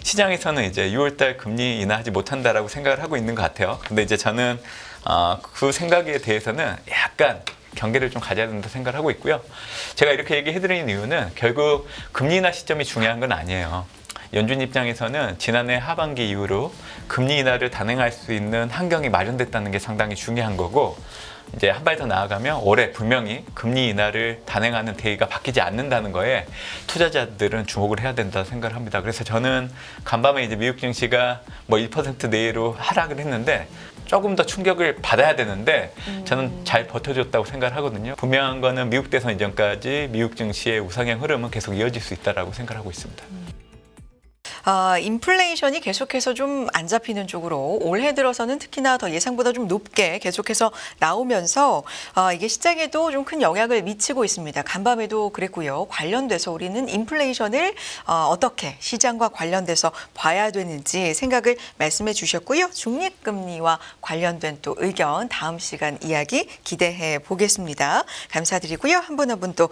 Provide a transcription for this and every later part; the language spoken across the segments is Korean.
시장에서는 이제 6월달 금리 인하하지 못한다라고 생각을 하고 있는 것 같아요. 근데 이제 저는 그 생각에 대해서는 약간 경계를 좀 가져야 된다 생각을 하고 있고요. 제가 이렇게 얘기해드리는 이유는 결국 금리 인하 시점이 중요한 건 아니에요. 연준 입장에서는 지난해 하반기 이후로 금리 인하를 단행할 수 있는 환경이 마련됐다는 게 상당히 중요한 거고, 이제 한 발 더 나아가면 올해 분명히 금리 인하를 단행하는 대의가 바뀌지 않는다는 거에 투자자들은 주목을 해야 된다 생각을 합니다. 그래서 저는 간밤에 이제 미국 증시가 뭐 1% 내외로 하락을 했는데 조금 더 충격을 받아야 되는데 저는 잘 버텨줬다고 생각을 하거든요. 분명한 거는 미국 대선 이전까지 미국 증시의 우상향 흐름은 계속 이어질 수 있다고 생각하고 있습니다. 인플레이션이 계속해서 좀 안 잡히는 쪽으로 올해 들어서는 특히나 더 예상보다 좀 높게 계속해서 나오면서 이게 시장에도 좀 큰 영향을 미치고 있습니다. 간밤에도 그랬고요. 관련돼서 우리는 인플레이션을 어떻게 시장과 관련돼서 봐야 되는지 생각을 말씀해 주셨고요. 중립금리와 관련된 또 의견 다음 시간 이야기 기대해 보겠습니다. 감사드리고요. 한 분 한 분 또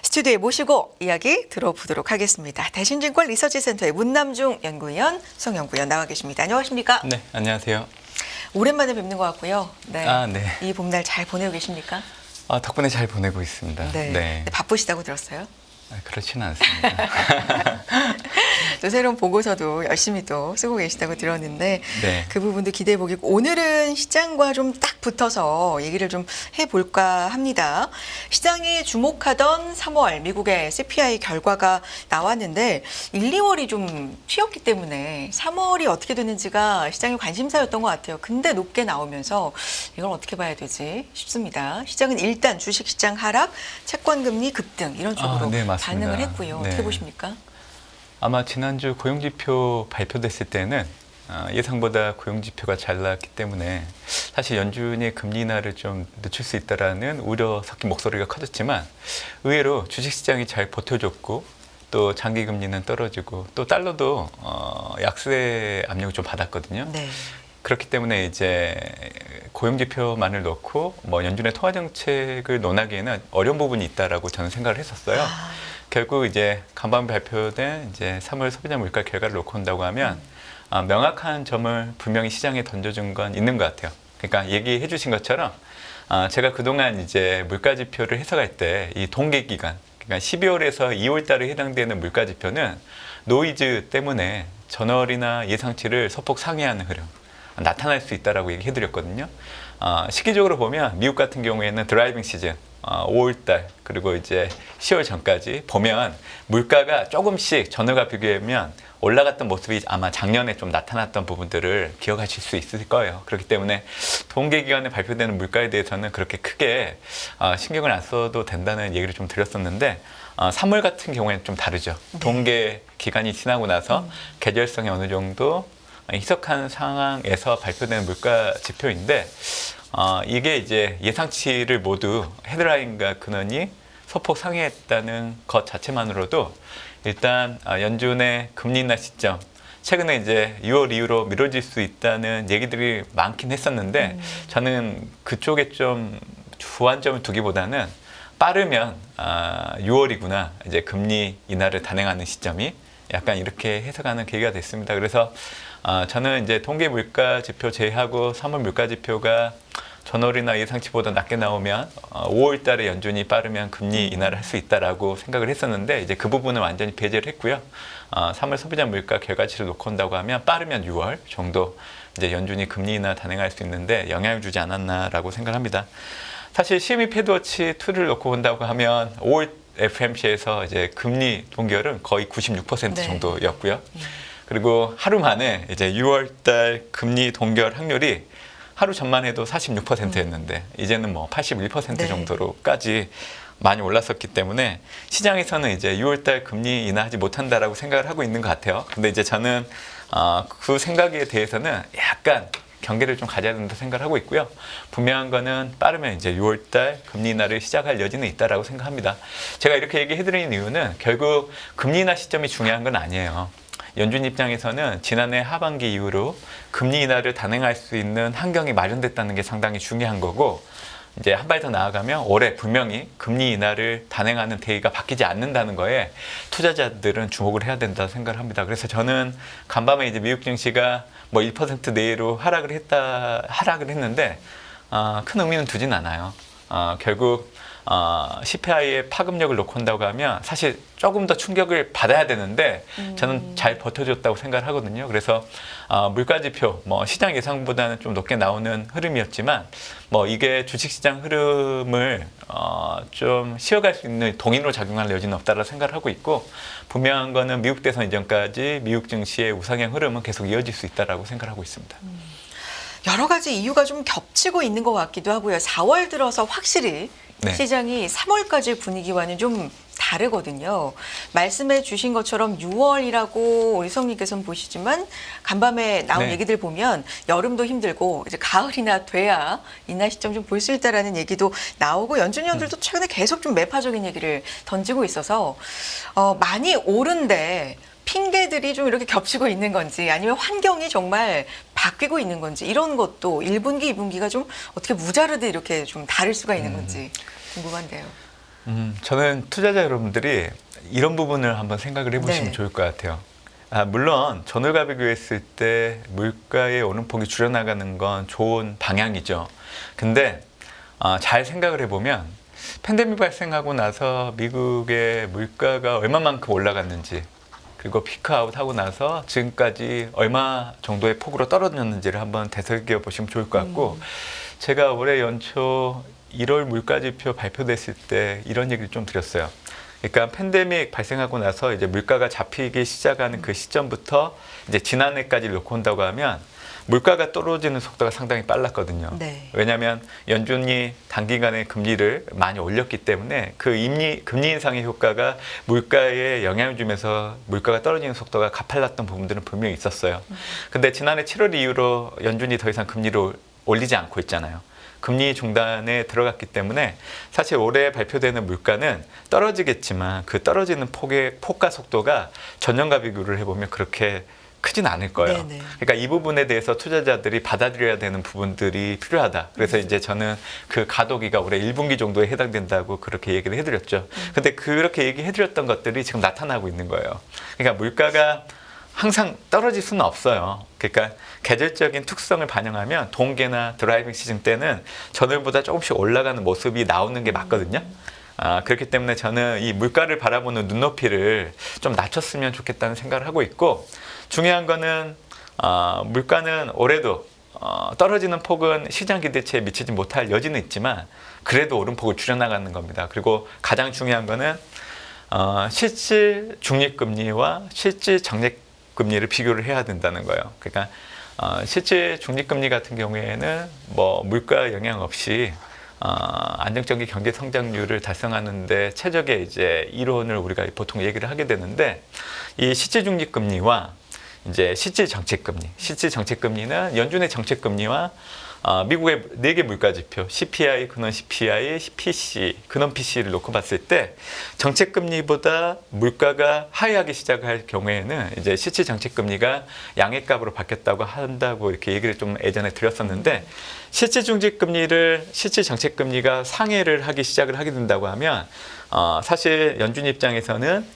스튜디오에 모시고 이야기 들어보도록 하겠습니다. 대신증권 리서치센터의 문남중 연구위원, 송연구위원 나와 계십니다. 안녕하십니까? 네, 안녕하세요. 오랜만에 뵙는 것 같고요. 네. 네. 이 봄날 잘 보내고 계십니까? 덕분에 잘 보내고 있습니다. 네. 바쁘시다고 들었어요? 그렇지는 않습니다. 또 새로운 보고서도 열심히 또 쓰고 계시다고 들었는데 네. 그 부분도 기대해 보겠고, 오늘은 시장과 좀 딱 붙어서 얘기를 좀 해볼까 합니다. 시장이 주목하던 3월 미국의 CPI 결과가 나왔는데 1, 2월이 좀 튀었기 때문에 3월이 어떻게 되는지가 시장의 관심사였던 것 같아요. 근데 높게 나오면서 이걸 어떻게 봐야 되지 싶습니다. 시장은 일단 주식시장 하락, 채권금리 급등 이런 쪽으로 네, 맞습니다. 반응을 했고요. 네. 어떻게 보십니까? 아마 지난주 고용지표 발표됐을 때는 예상보다 고용지표가 잘 나왔기 때문에 사실 연준이 금리 인하를 좀 늦출 수 있다라는 우려 섞인 목소리가 커졌지만, 의외로 주식시장이 잘 버텨줬고 또 장기금리는 떨어지고 또 달러도 약세 압력을 좀 받았거든요. 네. 그렇기 때문에 이제 고용지표만을 놓고 뭐 연준의 통화 정책을 논하기에는 어려운 부분이 있다라고 저는 생각을 했었어요. 결국 이제 간밤에 발표된 이제 3월 소비자 물가 결과를 놓고 온다고 하면 명확한 점을 분명히 시장에 던져준 건 있는 것 같아요. 그러니까 얘기해 주신 것처럼 제가 그동안 이제 물가 지표를 해석할 때 이 동계 기간, 그러니까 12월에서 2월 달에 해당되는 물가 지표는 노이즈 때문에 전월이나 예상치를 소폭 상회하는 흐름 나타날 수 있다라고 얘기해 드렸거든요. 시기적으로 보면 미국 같은 경우에는 드라이빙 시즌 5월달 그리고 이제 10월 전까지 보면 물가가 조금씩 전월과 비교하면 올라갔던 모습이 아마 작년에 좀 나타났던 부분들을 기억하실 수 있을 거예요. 그렇기 때문에 동계 기간에 발표되는 물가에 대해서는 그렇게 크게 신경을 안 써도 된다는 얘기를 좀 드렸었는데 3월 같은 경우에는 좀 다르죠. 동계 기간이 지나고 나서 계절성이 어느 정도 희석한 상황에서 발표되는 물가 지표인데 이게 이제 예상치를 모두 헤드라인과 근원이 소폭 상회했다는 것 자체만으로도 일단 연준의 금리 인하 시점, 최근에 이제 6월 이후로 미뤄질 수 있다는 얘기들이 많긴 했었는데 저는 그쪽에 좀 주안점을 두기보다는 빠르면 6월이구나, 이제 금리 인하를 단행하는 시점이 약간 이렇게 해석하는 계기가 됐습니다. 그래서 저는 이제 통계 물가 지표 제외하고 3월 물가 지표가 전월이나 예상치보다 낮게 나오면 5월 달에 연준이 빠르면 금리 인하를 할 수 있다라고 생각을 했었는데 이제 그 부분은 완전히 배제를 했고요. 3월 소비자 물가 결과치를 놓고 온다고 하면 빠르면 6월 정도 이제 연준이 금리 인하 단행할 수 있는데 영향을 주지 않았나라고 생각합니다. 사실 CME 패드워치 2를 놓고 본다고 하면 5월 FMC에서 이제 금리 동결은 거의 96% 네. 정도였고요. 그리고 하루 만에 이제 6월 달 금리 동결 확률이 하루 전만 해도 46%였는데 이제는 뭐 81% 네. 정도로까지 많이 올랐었기 때문에 시장에서는 이제 6월 달 금리 인하하지 못한다라고 생각을 하고 있는 것 같아요. 근데 이제 저는 그 생각에 대해서는 약간 경계를 좀 가져야 된다 생각을 하고 있고요. 분명한 거는 빠르면 이제 6월 달 금리 인하를 시작할 여지는 있다라고 생각합니다. 제가 이렇게 얘기해 드리는 이유는 결국 금리 인하 시점이 중요한 건 아니에요. 연준 입장에서는 지난해 하반기 이후로 금리 인하를 단행할 수 있는 환경이 마련됐다는 게 상당히 중요한 거고, 이제 한 발 더 나아가면 올해 분명히 금리 인하를 단행하는 데이가 바뀌지 않는다는 거에 투자자들은 주목을 해야 된다 생각을 합니다. 그래서 저는 간밤에 이제 미국 증시가 뭐 1% 내외로 하락을 했는데 큰 의미는 두진 않아요. 결국 CPI의 파급력을 놓고 온다고 하면 사실 조금 더 충격을 받아야 되는데 저는 잘 버텨줬다고 생각을 하거든요. 그래서 물가지표 뭐 시장 예상보다는 좀 높게 나오는 흐름이었지만 뭐 이게 주식시장 흐름을 좀 쉬어갈 수 있는 동인으로 작용할 여지는 없다고 생각을 하고 있고, 분명한 거는 미국 대선 이전까지 미국 증시의 우상향 흐름은 계속 이어질 수 있다라고 생각을 하고 있습니다. 여러 가지 이유가 좀 겹치고 있는 것 같기도 하고요. 4월 들어서 확실히 네. 시장이 3월까지 분위기와는 좀 다르거든요. 말씀해 주신 것처럼 6월이라고 우리 성님께서는 보시지만 간밤에 나온 네. 얘기들 보면 여름도 힘들고 이제 가을이나 돼야 인하 시점 좀 볼 수 있다라는 얘기도 나오고, 연준위원들도 최근에 계속 좀 매파적인 얘기를 던지고 있어서 많이 오른데 핑계들이 좀 이렇게 겹치고 있는 건지, 아니면 환경이 정말 바뀌고 있는 건지, 이런 것도 1분기, 2분기가 좀 어떻게 무자르게 이렇게 좀 다를 수가 있는 건지 궁금한데요. 저는 투자자 여러분들이 이런 부분을 한번 생각을 해보시면 네. 좋을 것 같아요. 물론 전월과 비교했을 때 물가의 오름폭이 줄어나가는 건 좋은 방향이죠. 근데 잘 생각을 해보면 팬데믹 발생하고 나서 미국의 물가가 얼마만큼 올라갔는지, 그리고 피크아웃 하고 나서 지금까지 얼마 정도의 폭으로 떨어졌는지를 한번 되새겨 보시면 좋을 것 같고, 제가 올해 연초 1월 물가지표 발표됐을 때 이런 얘기를 좀 드렸어요. 그러니까 팬데믹 발생하고 나서 이제 물가가 잡히기 시작하는 그 시점부터 이제 지난해까지 놓고 온다고 하면 물가가 떨어지는 속도가 상당히 빨랐거든요. 네. 왜냐하면 연준이 단기간에 금리를 많이 올렸기 때문에 그 금리 인상의 효과가 물가에 영향을 주면서 물가가 떨어지는 속도가 가팔랐던 부분들은 분명히 있었어요. 근데 지난해 7월 이후로 연준이 더 이상 금리를 올리지 않고 있잖아요. 금리 중단에 들어갔기 때문에 사실 올해 발표되는 물가는 떨어지겠지만 그 떨어지는 폭과 속도가 전년과 비교를 해보면 그렇게 크진 않을 거예요. 네네. 그러니까 이 부분에 대해서 투자자들이 받아들여야 되는 부분들이 필요하다. 그래서 이제 저는 그 가도기가 올해 1분기 정도에 해당된다고 그렇게 얘기를 해드렸죠. 근데 그렇게 얘기해드렸던 것들이 지금 나타나고 있는 거예요. 그러니까 물가가 항상 떨어질 수는 없어요. 그러니까 계절적인 특성을 반영하면 동계나 드라이빙 시즌 때는 전월보다 조금씩 올라가는 모습이 나오는 게 맞거든요. 그렇기 때문에 저는 이 물가를 바라보는 눈높이를 좀 낮췄으면 좋겠다는 생각을 하고 있고, 중요한 거는 물가는 올해도 떨어지는 폭은 시장 기대치에 미치지 못할 여지는 있지만 그래도 오름폭을 줄여나가는 겁니다. 그리고 가장 중요한 거는 실질 중립금리와 실질 장기금리를 비교를 해야 된다는 거예요. 그러니까 실질 중립금리 같은 경우에는 뭐 물가 영향 없이 안정적인 경제 성장률을 달성하는데 최적의 이제 이론을 우리가 보통 얘기를 하게 되는데, 이 실질 중립금리와 이제 실질 정책금리는 연준의 정책금리와 미국의 4개 물가지표 CPI, 근원 CPI, PC, 근원 PC를 놓고 봤을 때 정책금리보다 물가가 하회하기 시작할 경우에는 이제 실질 정책금리가 양액값으로 바뀌었다고 한다고 이렇게 얘기를 좀 예전에 드렸었는데, 실질 중립금리를 실질 정책금리가 상회를 하기 시작을 하게 된다고 하면 사실 연준 입장에서는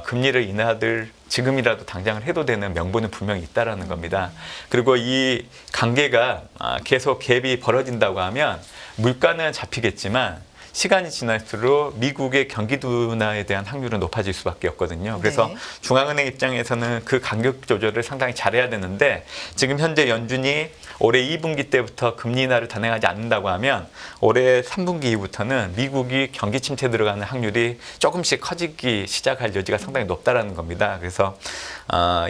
금리를 인하들 지금이라도 당장을 해도 되는 명분은 분명히 있다라는 겁니다. 그리고 이 관계가 계속 갭이 벌어진다고 하면 물가는 잡히겠지만 시간이 지날수록 미국의 경기 둔화에 대한 확률은 높아질 수밖에 없거든요. 그래서 네. 중앙은행 입장에서는 그 간격 조절을 상당히 잘해야 되는데, 지금 현재 연준이 올해 2분기 때부터 금리 인하를 단행하지 않는다고 하면 올해 3분기 이후부터는 미국이 경기 침체 들어가는 확률이 조금씩 커지기 시작할 여지가 상당히 높다라는 겁니다. 그래서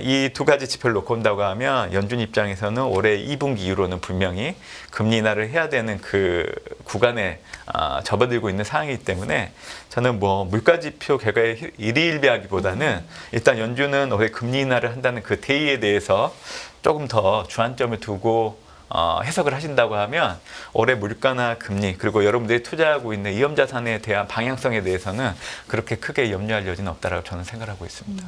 이 두 가지 지표를 놓고 온다고 하면 연준 입장에서는 올해 2분기 이후로는 분명히 금리 인하를 해야 되는 그 구간에 접어들고 있는 상황이기 때문에 저는 뭐 물가지표 결과에 일희일비하기보다는 일단 연준은 올해 금리 인하를 한다는 그 데이에 대해서 조금 더 주안점을 두고 해석을 하신다고 하면 올해 물가나 금리 그리고 여러분들이 투자하고 있는 위험자산에 대한 방향성에 대해서는 그렇게 크게 염려할 여지는 없다라고 저는 생각하고 있습니다.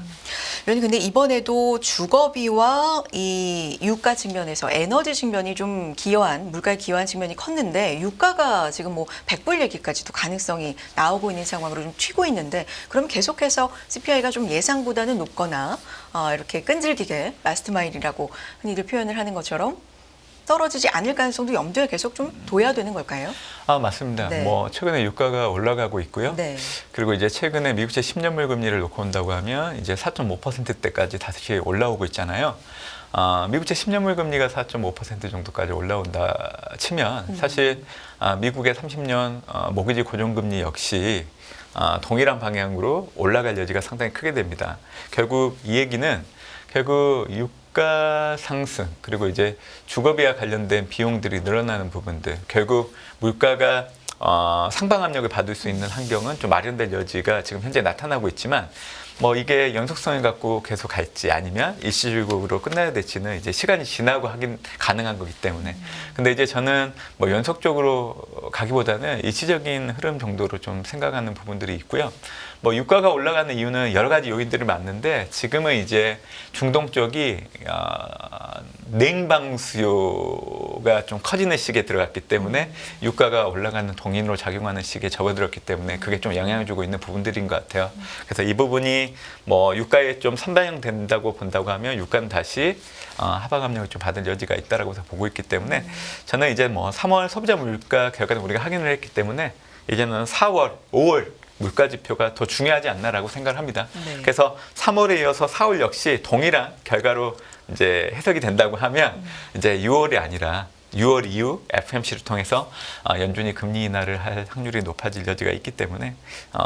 위원님, 근데 이번에도 주거비와 이 유가 측면에서 에너지 측면이 좀 기여한, 물가에 기여한 측면이 컸는데 유가가 지금 뭐 100불 얘기까지도 가능성이 나오고 있는 상황으로 좀 튀고 있는데, 그럼 계속해서 CPI가 좀 예상보다는 높거나 이렇게 끈질기게 라스트 마일이라고 흔히들 표현을 하는 것처럼 떨어지지 않을 가능성도 염두에 계속 좀 둬야 되는 걸까요? 맞습니다. 네. 뭐 최근에 유가가 올라가고 있고요. 네. 그리고 이제 최근에 미국제 10년물 금리를 놓고 온다고 하면 이제 4.5%대까지 다시 올라오고 있잖아요. 미국제 10년물 금리가 4.5% 정도까지 올라온다 치면 사실 미국의 30년 모기지 고정금리 역시 동일한 방향으로 올라갈 여지가 상당히 크게 됩니다. 결국 이 얘기는 유가 상승 그리고 이제 주거비와 관련된 비용들이 늘어나는 부분들, 결국 물가가 상방 압력을 받을 수 있는 환경은 좀 마련될 여지가 지금 현재 나타나고 있지만, 뭐 이게 연속성을 갖고 계속 갈지 아니면 일시적으로 끝나야 될지는 이제 시간이 지나고 하긴 가능한 거기 때문에. 근데 이제 저는 뭐 연속적으로 가기보다는 일시적인 흐름 정도로 좀 생각하는 부분들이 있고요. 뭐 유가가 올라가는 이유는 여러 가지 요인들이 많은데, 지금은 이제 중동 쪽이 냉방 수요가 좀 커지는 시기에 들어갔기 때문에 유가가 올라가는 동인으로 작용하는 시기에 접어들었기 때문에 그게 좀 영향을 주고 있는 부분들인 것 같아요. 그래서 이 부분이 뭐 유가에 좀 선반영된다고 본다고 하면 유가는 다시 하방 압력을 좀 받을 여지가 있다라고 보고 있기 때문에, 저는 이제 뭐 3월 소비자 물가 결과는 우리가 확인을 했기 때문에 이제는 4월, 5월 물가 지표가 더 중요하지 않나라고 생각을 합니다. 네. 그래서 3월에 이어서 4월 역시 동일한 결과로 이제 해석이 된다고 하면 이제 6월이 아니라 6월 이후 FOMC를 통해서 연준이 금리 인하를 할 확률이 높아질 여지가 있기 때문에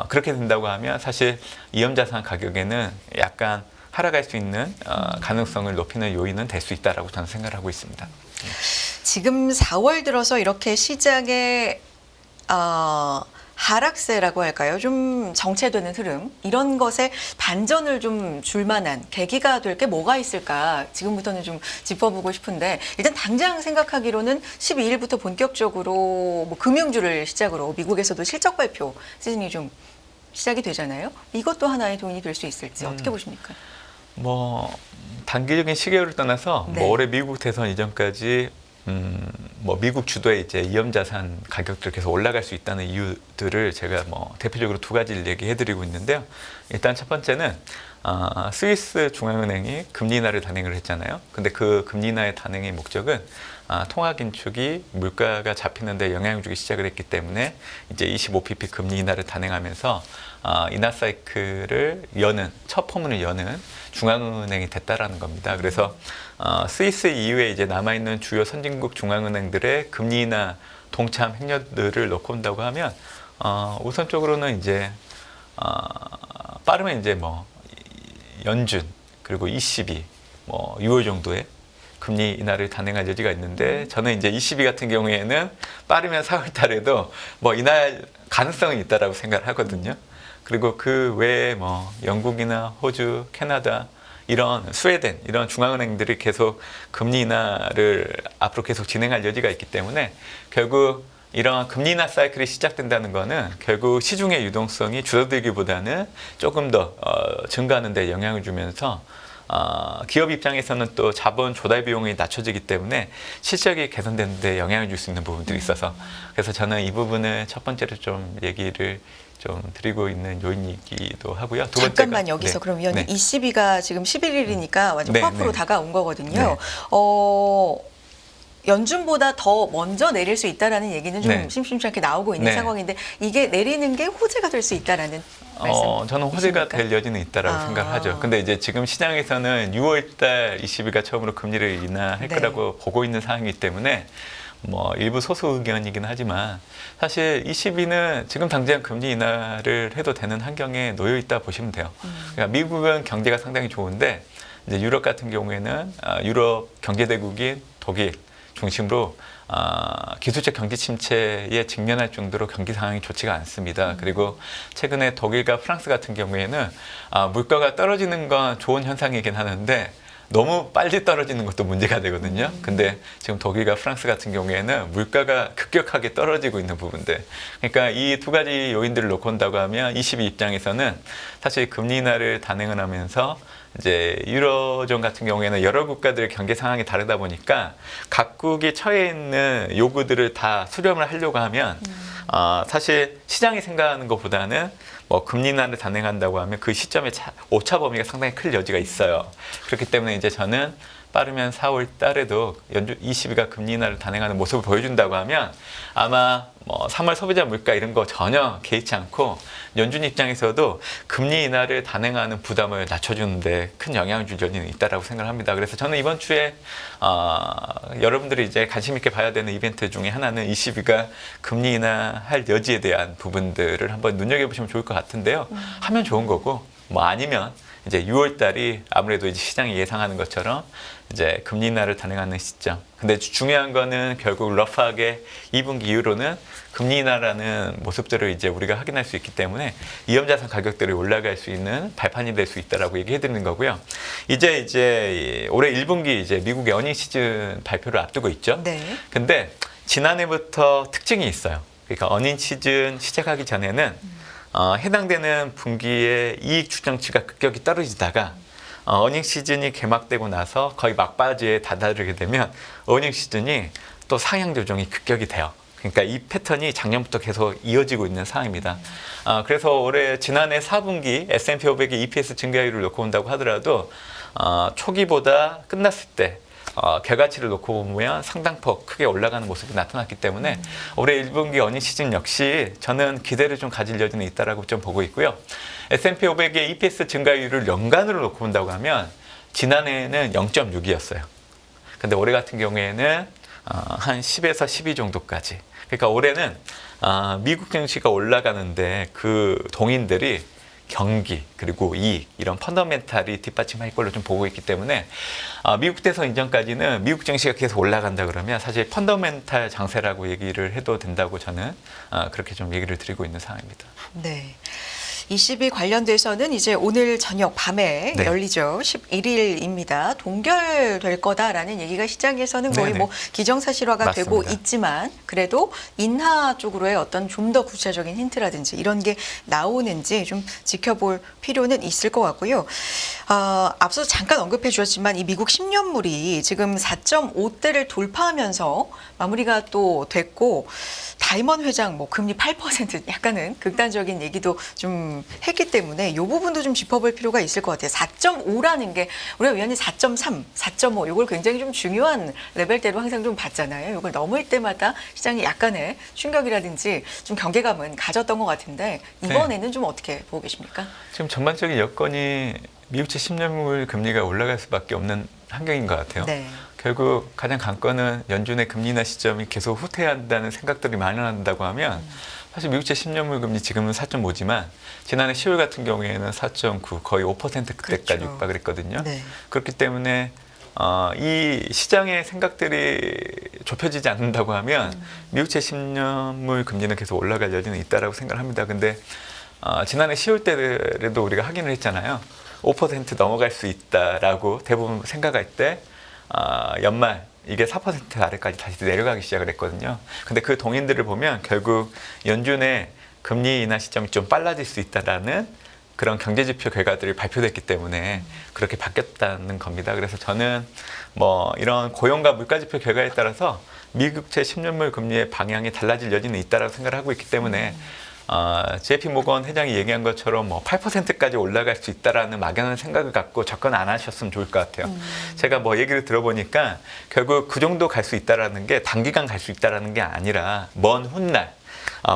그렇게 된다고 하면 사실 위험자산 가격에는 약간 하락할 수 있는 가능성을 높이는 요인은 될 수 있다라고 저는 생각을 하고 있습니다. 지금 4월 들어서 이렇게 시장에 하락세라고 할까요? 좀 정체되는 흐름, 이런 것에 반전을 좀 줄 만한 계기가 될 게 뭐가 있을까? 지금부터는 좀 짚어보고 싶은데, 일단 당장 생각하기로는 12일부터 본격적으로 뭐 금융주를 시작으로 미국에서도 실적 발표 시즌이 좀 시작이 되잖아요. 이것도 하나의 도움이 될 수 있을지 어떻게 보십니까? 뭐 단기적인 시계를 떠나서 네. 뭐 올해 미국 대선 이전까지 뭐 미국 주도의 이제 위험자산 가격들 계속 올라갈 수 있다는 이유들을 제가 뭐 대표적으로 두 가지를 얘기해드리고 있는데요. 일단 첫 번째는 스위스 중앙은행이 금리 인하를 단행을 했잖아요. 근데 그 금리 인하의 단행의 목적은 통화 긴축이 물가가 잡히는데 영향을 주기 시작을 했기 때문에 이제 25pp 금리 인하를 단행하면서 인하 사이클을 첫 포문을 여는 중앙은행이 됐다라는 겁니다. 그래서 스위스 이후에 이제 남아있는 주요 선진국 중앙은행들의 금리 인하 동참 행렬들을 놓고 온다고 하면 우선적으로는 이제 빠르면 이제 뭐 연준 그리고 ECB 뭐 6월 정도에 금리 인하를 단행할 여지가 있는데, 저는 이제 ECB 같은 경우에는 빠르면 4월 달에도 뭐 인하할 가능성이 있다라고 생각을 하거든요. 그리고 그 외에 뭐 영국이나 호주, 캐나다, 이런 스웨덴 이런 중앙은행들이 계속 금리 인하를 앞으로 계속 진행할 여지가 있기 때문에, 결국 이러한 금리 인하 사이클이 시작된다는 거는 결국 시중의 유동성이 줄어들기보다는 조금 더 증가하는 데 영향을 주면서 기업 입장에서는 또 자본 조달 비용이 낮춰지기 때문에 실적이 개선되는 데 영향을 줄 수 있는 부분들이 있어서, 그래서 저는 이 부분을 첫 번째로 좀 얘기를 좀 드리고 있는 요인이기도 하고요. 두 번째가, 잠깐만 여기서 그럼 위원님, ECB가 지금 11일이니까 완전 코앞으로 다가온 거거든요. 연준보다 더 먼저 내릴 수 있다라는 얘기는 좀 심심치 않게 나오고 있는 상황인데, 이게 내리는 게 호재가 될 수 있다라는 말씀? 저는 호재가 될 여지는 있다라고 생각하죠. 근데 이제 지금 시장에서는 6월달 ECB가 처음으로 금리를 인하할 거라고 보고 있는 상황이기 때문에 뭐 일부 소수 의견이긴 하지만, 사실 ECB는 지금 당장 금리 인하를 해도 되는 환경에 놓여 있다 보시면 돼요. 그러니까 미국은 경제가 상당히 좋은데 이제 유럽 같은 경우에는 유럽 경제대국인 독일 중심으로 기술적 경기 침체에 직면할 정도로 경기 상황이 좋지가 않습니다. 그리고 최근에 독일과 프랑스 같은 경우에는 물가가 떨어지는 건 좋은 현상이긴 하는데 너무 빨리 떨어지는 것도 문제가 되거든요. 근데 지금 독일과 프랑스 같은 경우에는 물가가 급격하게 떨어지고 있는 부분들. 그러니까 이 두 가지 요인들을 놓고 온다고 하면 ECB 입장에서는 사실 금리 인하를 단행을 하면서 이제 유로존 같은 경우에는 여러 국가들의 경제 상황이 다르다 보니까 각국이 처해 있는 요구들을 다 수렴을 하려고 하면 사실 시장이 생각하는 것보다는 뭐 금리 인하를 단행한다고 하면 그 시점에 오차 범위가 상당히 클 여지가 있어요. 그렇기 때문에 이제 저는 빠르면 4월 달에도 연준 ECB가 금리 인하를 단행하는 모습을 보여준다고 하면 아마 뭐 3월 소비자 물가 이런 거 전혀 개의치 않고 연준 입장에서도 금리 인하를 단행하는 부담을 낮춰주는데 큰 영향을 줄 여지는 있다라고 생각합니다. 그래서 저는 이번 주에 여러분들이 이제 관심 있게 봐야 되는 이벤트 중에 하나는 ECB가 금리 인하할 여지에 대한 부분들을 한번 눈여겨보시면 좋을 것 같은데요. 하면 좋은 거고 뭐 아니면 이제 6월 달이 아무래도 이제 시장이 예상하는 것처럼 이제 금리 인하를 단행하는 시점. 근데 중요한 거는 결국 러프하게 2분기 이후로는 금리 인하라는 모습들을 이제 우리가 확인할 수 있기 때문에 위험자산 가격들이 올라갈 수 있는 발판이 될 수 있다라고 얘기해 드리는 거고요. 이제 올해 1분기 이제 미국의 어닝 시즌 발표를 앞두고 있죠. 네. 근데 지난해부터 특징이 있어요. 그러니까 어닝 시즌 시작하기 전에는 해당되는 분기의 이익 추정치가 급격히 떨어지다가 어닝 시즌이 개막되고 나서 거의 막바지에 다다르게 되면 어닝 시즌이 또 상향 조정이 급격히 돼요. 그러니까 이 패턴이 작년부터 계속 이어지고 있는 상황입니다. 그래서 올해 지난해 4분기 S&P 500의 EPS 증가율을 놓고 본다고 하더라도 초기보다 끝났을 때 결과치를 놓고 보면 상당폭 크게 올라가는 모습이 나타났기 때문에 올해 1분기 어닝 시즌 역시 저는 기대를 좀 가질 여지는 있다라고 좀 보고 있고요. S&P 500의 EPS 증가율을 연간으로 놓고 본다고 하면 지난해에는 0.6이었어요. 근데 올해 같은 경우에는 한 10에서 12 정도까지. 그러니까 올해는 미국 증시가 올라가는데 그 동인들이 경기 그리고 이익 이런 펀더멘탈이 뒷받침할 걸로 좀 보고 있기 때문에 미국 대선 이전까지는 미국 증시가 계속 올라간다 그러면 사실 펀더멘탈 장세라고 얘기를 해도 된다고 저는 그렇게 좀 얘기를 드리고 있는 상황입니다. 네. ECB 관련돼서는 이제 오늘 저녁 밤에 네. 열리죠. 11일입니다. 동결될 거다라는 얘기가 시장에서는 거의 네네. 뭐 기정사실화가 맞습니다. 되고 있지만 그래도 인하 쪽으로의 어떤 좀 더 구체적인 힌트라든지 이런 게 나오는지 좀 지켜볼 필요는 있을 것 같고요. 앞서 잠깐 언급해 주셨지만 이 미국 10년물이 지금 4.5대를 돌파하면서 마무리가 또 됐고 다이먼 회장 뭐 금리 8% 약간은 극단적인 얘기도 좀 했기 때문에 이 부분도 좀 짚어볼 필요가 있을 것 같아요. 4.5라는 게 우리가 위원님 4.3, 4.5 이걸 굉장히 좀 중요한 레벨대로 항상 좀 봤잖아요. 이걸 넘을 때마다 시장이 약간의 충격이라든지 좀 경계감은 가졌던 것 같은데 이번에는 좀 어떻게 보고 계십니까? 지금 전반적인 여건이 미국채 10년물 금리가 올라갈 수밖에 없는 환경인 것 같아요. 네. 결국 가장 관건은 연준의 금리 인하 시점이 계속 후퇴한다는 생각들이 만연한다고 하면 사실 미국채 10년물 금리 지금은 4.5지만 지난해 10월 같은 경우에는 4.9 거의 5%대까지 그렇죠. 육박을 했거든요. 네. 그렇기 때문에 이 시장의 생각들이 좁혀지지 않는다고 하면 미국채 10년물 금리는 계속 올라갈 여지는 있다라고 생각합니다. 근데 지난해 10월 때에도 우리가 확인을 했잖아요. 5% 넘어갈 수 있다라고 대부분 생각할 때 연말 이게 4% 아래까지 다시 내려가기 시작을 했거든요. 근데 그 동인들을 보면 결국 연준의 금리 인하 시점이 좀 빨라질 수 있다라는 그런 경제지표 결과들이 발표됐기 때문에 그렇게 바뀌었다는 겁니다. 그래서 저는 뭐 이런 고용과 물가지표 결과에 따라서 미국채 10년물 금리의 방향이 달라질 여지는 있다라고 생각을 하고 있기 때문에 JP 모건 회장이 얘기한 것처럼 뭐 8%까지 올라갈 수 있다라는 막연한 생각을 갖고 접근 안 하셨으면 좋을 것 같아요. 제가 뭐 얘기를 들어보니까 결국 그 정도 갈 수 있다라는 게 단기간 갈 수 있다라는 게 아니라 먼 훗날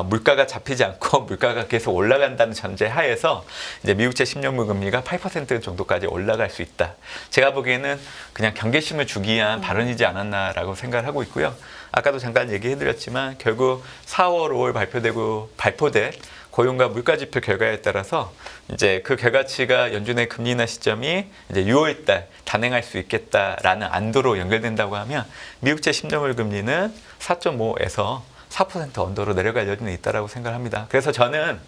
물가가 잡히지 않고 물가가 계속 올라간다는 전제 하에서 이제 미국채 10년물 금리가 8% 정도까지 올라갈 수 있다. 제가 보기에는 그냥 경계심을 주기 위한 발언이지 않았나라고 생각을 하고 있고요. 아까도 잠깐 얘기해드렸지만 결국 4월, 5월 발표될 고용과 물가지표 결과에 따라서 이제 그 결과치가 연준의 금리 인하 시점이 이제 6월 달 단행할 수 있겠다라는 안도로 연결된다고 하면 미국채 10년물 금리는 4.5에서 4% 언더로 내려갈 여지는 있다라고 생각합니다. 그래서 저는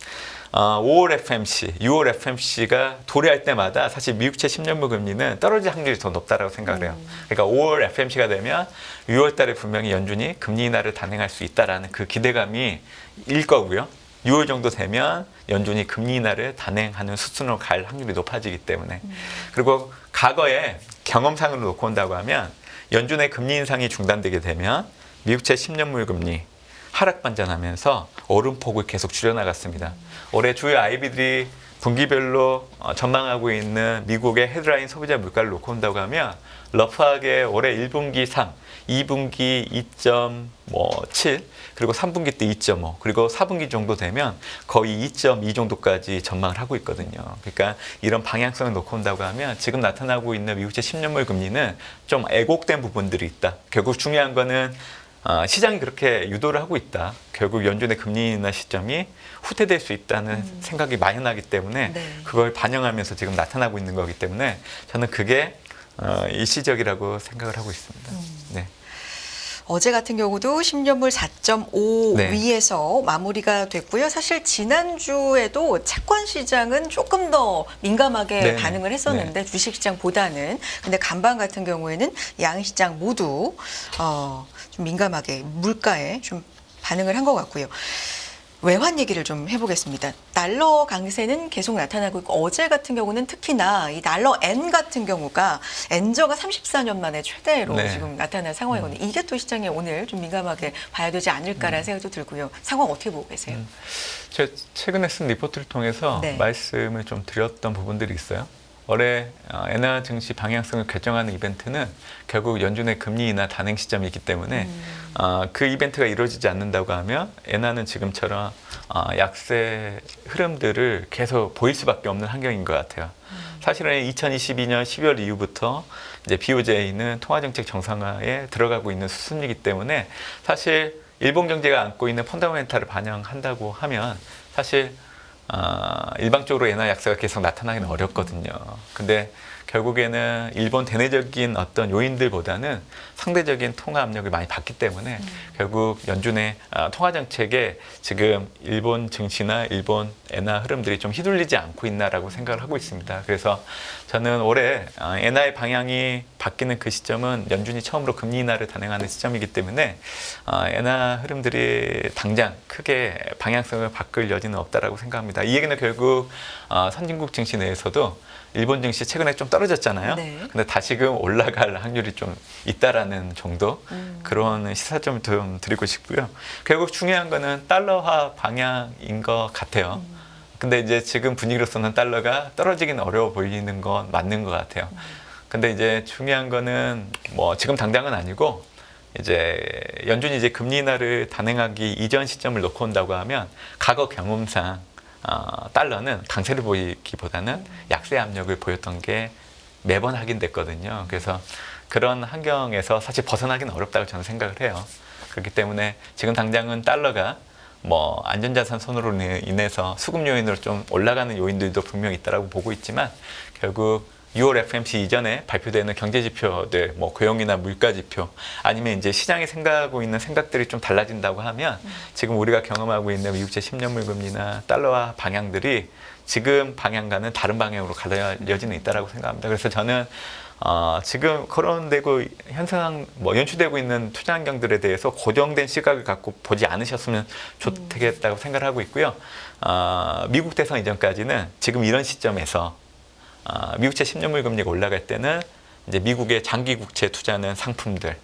5월 FMC, 6월 FMC가 도래할 때마다 사실 미국채 10년물 금리는 떨어질 확률이 더 높다라고 생각을 해요. 그러니까 5월 FMC가 되면 6월 달에 분명히 연준이 금리 인하를 단행할 수 있다라는 그 기대감이 일 거고요. 6월 정도 되면 연준이 금리 인하를 단행하는 수순으로 갈 확률이 높아지기 때문에. 그리고 과거에 경험상으로 놓고 온다고 하면 연준의 금리 인상이 중단되게 되면 미국채 10년물 금리 하락 반전하면서 오름폭을 계속 줄여나갔습니다. 올해 주요 IB들이 분기별로 전망하고 있는 미국의 헤드라인 소비자 물가를 놓고 온다고 하면 러프하게 올해 1분기 3, 2분기 2.7, 그리고 3분기 때 2.5, 그리고 4분기 정도 되면 거의 2.2 정도까지 전망을 하고 있거든요. 그러니까 이런 방향성을 놓고 온다고 하면 지금 나타나고 있는 미국채 10년물 금리는 좀 애곡된 부분들이 있다. 결국 중요한 거는 시장이 그렇게 유도를 하고 있다. 결국 연준의 금리 인하 시점이 후퇴될 수 있다는 생각이 만연하기 때문에 네. 그걸 반영하면서 지금 나타나고 있는 거기 때문에 저는 그게 일시적이라고 생각을 하고 있습니다. 네. 어제 같은 경우도 10년물 4.5 네. 위에서 마무리가 됐고요. 사실 지난주에도 채권 시장은 조금 더 민감하게 네. 반응을 했었는데 주식 시장보다는. 근데 간밤 같은 경우에는 양 시장 모두 좀 민감하게 물가에 좀 반응을 한 것 같고요. 외환 얘기를 좀 해보겠습니다. 달러 강세는 계속 나타나고 있고 어제 같은 경우는 특히나 이 달러 엔 같은 경우가 엔저가 34년 만에 최대로 네. 지금 나타난 상황이거든요. 이게 또 시장에 오늘 좀 민감하게 봐야 되지 않을까라는 생각도 들고요. 상황 어떻게 보고 계세요? 제가 최근에 쓴 리포트를 통해서 네. 말씀을 좀 드렸던 부분들이 있어요. 올해 엔화 증시 방향성을 결정하는 이벤트는 결국 연준의 금리 인하 단행 시점이기 때문에 그 이벤트가 이루어지지 않는다고 하면 엔화는 지금처럼 약세 흐름들을 계속 보일 수밖에 없는 환경인 것 같아요. 사실은 2022년 12월 이후부터 이제 BOJ는 통화정책 정상화에 들어가고 있는 수순이기 때문에 사실 일본 경제가 안고 있는 펀더멘탈을 반영한다고 하면 사실 일방적으로 엔화 약세가 계속 나타나기는 어렵거든요. 근데 결국에는 일본 대내적인 어떤 요인들보다는 상대적인 통화 압력을 많이 받기 때문에 결국 연준의 통화 정책에 지금 일본 증시나 일본 엔화 흐름들이 좀 휘둘리지 않고 있나라고 생각을 하고 있습니다. 그래서 저는 올해 엔화의 방향이 바뀌는 그 시점은 연준이 처음으로 금리 인하를 단행하는 시점이기 때문에 엔화 흐름들이 당장 크게 방향성을 바꿀 여지는 없다라고 생각합니다. 이 얘기는 결국 선진국 증시 내에서도 일본 증시 최근에 좀 떨어졌잖아요. 네. 근데 다시금 올라갈 확률이 좀 있다라는 정도 그런 시사점을 좀 드리고 싶고요. 결국 중요한 거는 달러화 방향인 것 같아요. 근데 이제 지금 분위기로서는 달러가 떨어지기는 어려워 보이는 건 맞는 것 같아요. 근데 이제 중요한 거는 뭐 지금 당장은 아니고 이제 연준이 이제 금리 인하를 단행하기 이전 시점을 놓고 온다고 하면 과거 경험상 달러는 강세를 보이기보다는 약세 압력을 보였던 게 매번 확인됐거든요. 그래서 그런 환경에서 사실 벗어나기는 어렵다고 저는 생각을 해요. 그렇기 때문에 지금 당장은 달러가 뭐 안전자산 손으로 인해서 수급 요인으로 좀 올라가는 요인들도 분명히 있다라고 보고 있지만 결국 6월 FMC 이전에 발표되는 경제 지표들, 뭐 고용이나 물가 지표, 아니면 이제 시장이 생각하고 있는 생각들이 좀 달라진다고 하면 지금 우리가 경험하고 있는 미국채 10년물 금리나 달러화 방향들이 지금 방향과는 다른 방향으로 갈 여지는 있다라고 생각합니다. 그래서 저는 지금 거론되고 현상 연출되고 있는 투자 환경들에 대해서 고정된 시각을 갖고 보지 않으셨으면 좋겠다고 생각을 하고 있고요. 미국 대선 이전까지는 지금 이런 시점에서 미국채 10년물 금리가 올라갈 때는 이제 미국의 장기 국채 투자하는 상품들,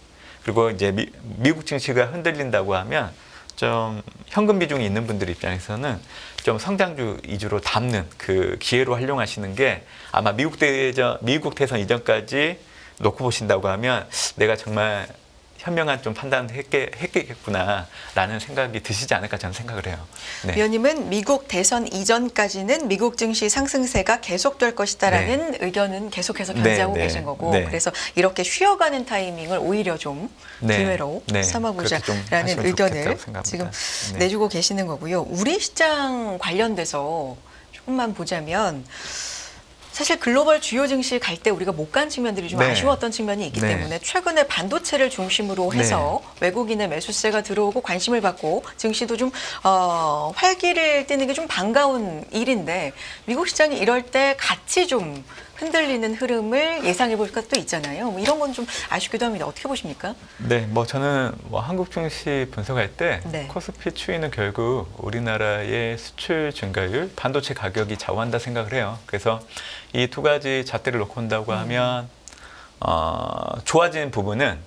그리고 이제 미국 증시가 흔들린다고 하면 좀 현금 비중이 있는 분들 입장에서는 좀 성장주 위주로 담는 그 기회로 활용하시는 게 아마 미국 대선 이전까지 놓고 보신다고 하면 내가 정말 현명한 좀 판단을 했겠구나라는 생각이 드시지 않을까 저는 생각을 해요. 네. 위원님은 미국 대선 이전까지는 미국 증시 상승세가 계속될 것이다라는 의견은 계속해서 견지하고 계신 거고 그래서 이렇게 쉬어가는 타이밍을 오히려 좀 기회로 삼아보자라는 의견을 지금 내주고 계시는 거고요. 우리 시장 관련돼서 조금만 보자면 사실 글로벌 주요 증시 갈 때 우리가 못 간 측면들이 좀 네. 아쉬웠던 측면이 있기 네. 때문에 최근에 반도체를 중심으로 해서 외국인의 매수세가 들어오고 관심을 받고 증시도 좀 활기를 띠는 게 좀 반가운 일인데 미국 시장이 이럴 때 같이 좀 흔들리는 흐름을 예상해 볼 것도 있잖아요. 뭐 이런 건 좀 아쉽기도 합니다. 어떻게 보십니까? 네, 뭐 저는 뭐 한국 증시 분석할 때 네. 코스피 추이는 결국 우리나라의 수출 증가율, 반도체 가격이 좌우한다 생각을 해요. 그래서 이 두 가지 잣대를 놓고 본다고 하면 좋아진 부분은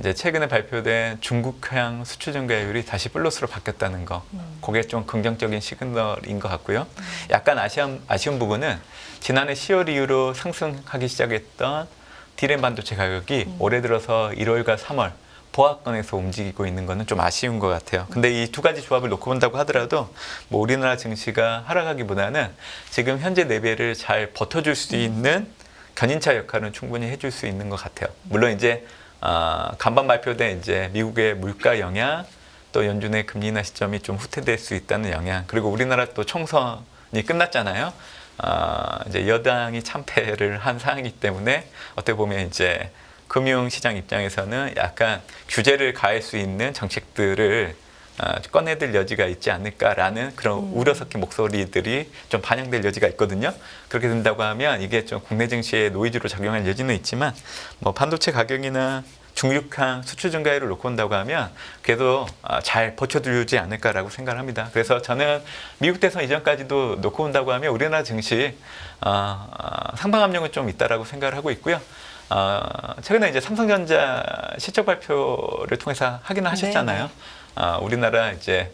이제 최근에 발표된 중국향 수출 증가율이 다시 플러스로 바뀌었다는 거, 그게 좀 긍정적인 시그널인 것 같고요. 약간 아쉬운 부분은 지난해 10월 이후로 상승하기 시작했던 디램 반도체 가격이 올해 들어서 1월과 3월 보합권에서 움직이고 있는 거는 좀 아쉬운 것 같아요. 근데 이 두 가지 조합을 놓고 본다고 하더라도 뭐 우리나라 증시가 하락하기보다는 지금 현재 레벨을 잘 버텨줄 수 있는 견인차 역할은 충분히 해줄 수 있는 것 같아요. 물론 이제 간밤 발표된 이제 미국의 물가 영향, 또 연준의 금리 인하 시점이 좀 후퇴될 수 있다는 영향, 그리고 우리나라 또 총선이 끝났잖아요. 이제 여당이 참패를 한 상황이기 때문에 어떻게 보면 이제 금융시장 입장에서는 약간 규제를 가할 수 있는 정책들을 꺼내들 여지가 있지 않을까라는 그런 우려 섞인 목소리들이 좀 반영될 여지가 있거든요. 그렇게 된다고 하면 이게 좀 국내 증시에 노이즈로 작용할 여지는 있지만 뭐 반도체 가격이나 중국향 수출 증가율을 놓고 본다고 하면 그래도 잘 버텨주지 않을까라고 생각을 합니다. 그래서 저는 미국 대선 이전까지도 놓고 본다고 하면 우리나라 증시 상방 압력은 좀 있다라고 생각을 하고 있고요. 최근에 이제 삼성전자 실적 발표를 통해서 확인을 하셨잖아요. 우리나라 이제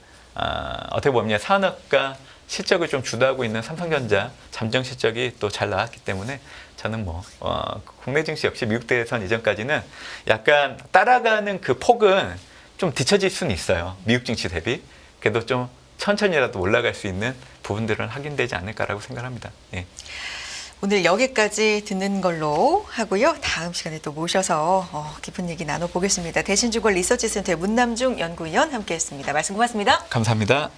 어떻게 보면 산업과 실적을 좀 주도하고 있는 삼성전자 잠정 실적이 또 잘 나왔기 때문에 저는 뭐 국내 증시 역시 미국 대선 이전까지는 약간 따라가는 그 폭은 좀 뒤처질 수는 있어요. 미국 증시 대비. 그래도 좀 천천히라도 올라갈 수 있는 부분들은 확인되지 않을까라고 생각합니다. 예. 오늘 여기까지 듣는 걸로 하고요. 다음 시간에 또 모셔서 깊은 얘기 나눠보겠습니다. 대신주거 리서치센터의 문남중 연구위원 함께했습니다. 말씀 고맙습니다. 감사합니다.